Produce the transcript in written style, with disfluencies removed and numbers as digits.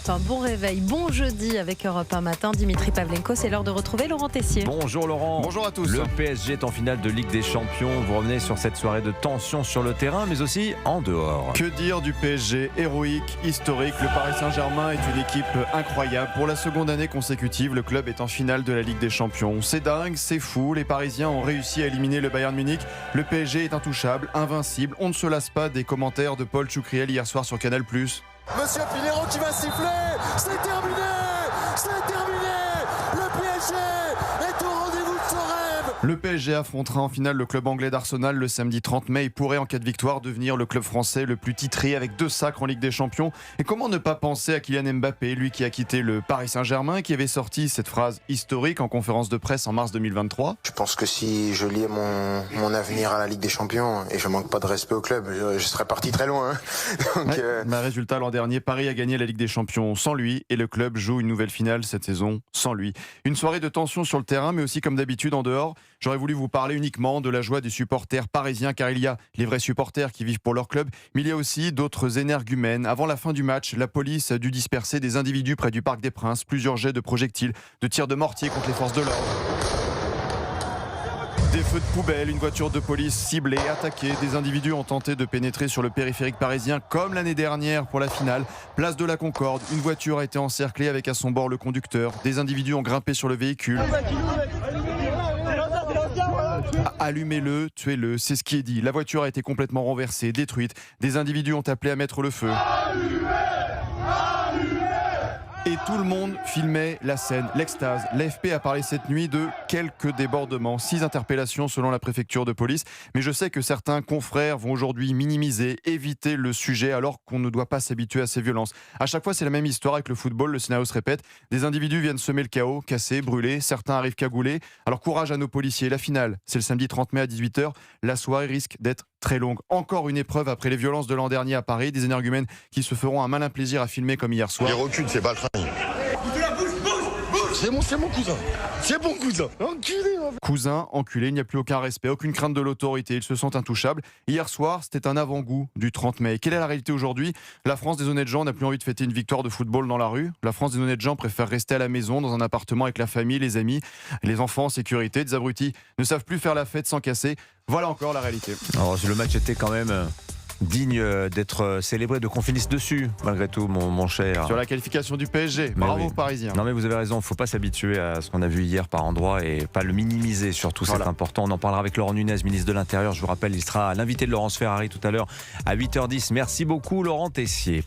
Europe 1. Bon réveil, bon jeudi avec Europe 1 matin. Dimitri Pavlenko, c'est l'heure de retrouver Laurent Tessier. Bonjour Laurent. Bonjour à tous. Le PSG est en finale de Ligue des Champions. Vous revenez sur cette soirée de tension sur le terrain, mais aussi en dehors. Que dire du PSG héroïque, historique. Le Paris Saint-Germain est une équipe incroyable. Pour la seconde année consécutive, le club est en finale de la Ligue des Champions. C'est dingue, c'est fou. Les Parisiens ont réussi à éliminer le Bayern Munich. Le PSG est intouchable, invincible. On ne se lasse pas des commentaires de Paul Choucriel hier soir sur Canal+. Monsieur Pinero qui va siffler, c'est terminé, c'est terminé. Le PSG est au rendez-vous de son rêve. Le PSG affrontera en finale le club anglais d'Arsenal le samedi 30 mai. Il pourrait, en cas de victoire, devenir le club français le plus titré avec 2 sacres en Ligue des Champions. Et comment ne pas penser à Kylian Mbappé, lui qui a quitté le Paris Saint-Germain, qui avait sorti cette phrase historique en conférence de presse en mars 2023. Je pense que si je liais mon avenir à la Ligue des Champions, et je manque pas de respect au club, je serais parti très loin. Donc, Résultat, l'an dernier, Paris a gagné la Ligue des Champions sans lui et le club joue une nouvelle finale cette saison sans lui. Une soirée de tension sur le terrain, mais aussi comme d'habitude en dehors. J'aurais voulu vous parler uniquement de la joie des supporters parisiens, car il y a les vrais supporters qui vivent pour leur club, mais il y a aussi d'autres énergumènes. Avant la fin du match, la police a dû disperser des individus près du Parc des Princes, plusieurs jets de projectiles, de tirs de mortier contre les forces de l'ordre. Des feux de poubelle, une voiture de police ciblée, attaquée. Des individus ont tenté de pénétrer sur le périphérique parisien comme l'année dernière pour la finale. Place de la Concorde, une voiture a été encerclée avec à son bord le conducteur. Des individus ont grimpé sur le véhicule. Allumez-le, tuez-le, c'est ce qui est dit. La voiture a été complètement renversée, détruite. Des individus ont appelé à mettre le feu. Et tout le monde filmait la scène, l'extase. L'AFP a parlé cette nuit de quelques débordements, 6 interpellations selon la préfecture de police. Mais je sais que certains confrères vont aujourd'hui minimiser, éviter le sujet alors qu'on ne doit pas s'habituer à ces violences. À chaque fois, c'est la même histoire avec le football, le scénario se répète. Des individus viennent semer le chaos, casser, brûler, certains arrivent cagoulés. Alors courage à nos policiers. La finale, c'est le samedi 30 mai à 18h. La soirée risque d'être très longue. Encore une épreuve après les violences de l'an dernier à Paris. Des énergumènes qui se feront un malin plaisir à filmer comme hier soir. Il recule, c'est pas le train. C'est mon cousin. C'est mon cousin. Enculé. Cousin, enculé, il n'y a plus aucun respect, aucune crainte de l'autorité. Ils se sentent intouchables. Hier soir, c'était un avant-goût du 30 mai. Quelle est la réalité aujourd'hui ? La France des honnêtes gens n'a plus envie de fêter une victoire de football dans la rue. La France des honnêtes gens préfère rester à la maison, dans un appartement avec la famille, les amis, les enfants en sécurité. Des abrutis ne savent plus faire la fête sans casser. Voilà encore la réalité. Alors, le match était quand même digne d'être célébré, de qu'on finisse dessus, malgré tout, mon cher. Sur la qualification du PSG, bravo aux Parisiens. Non mais vous avez raison, il ne faut pas s'habituer à ce qu'on a vu hier par endroits et pas le minimiser, surtout c'est important. On en parlera avec Laurent Nunez, ministre de l'Intérieur. Je vous rappelle, il sera l'invité de Laurence Ferrari tout à l'heure à 8h10. Merci beaucoup Laurent Tessier.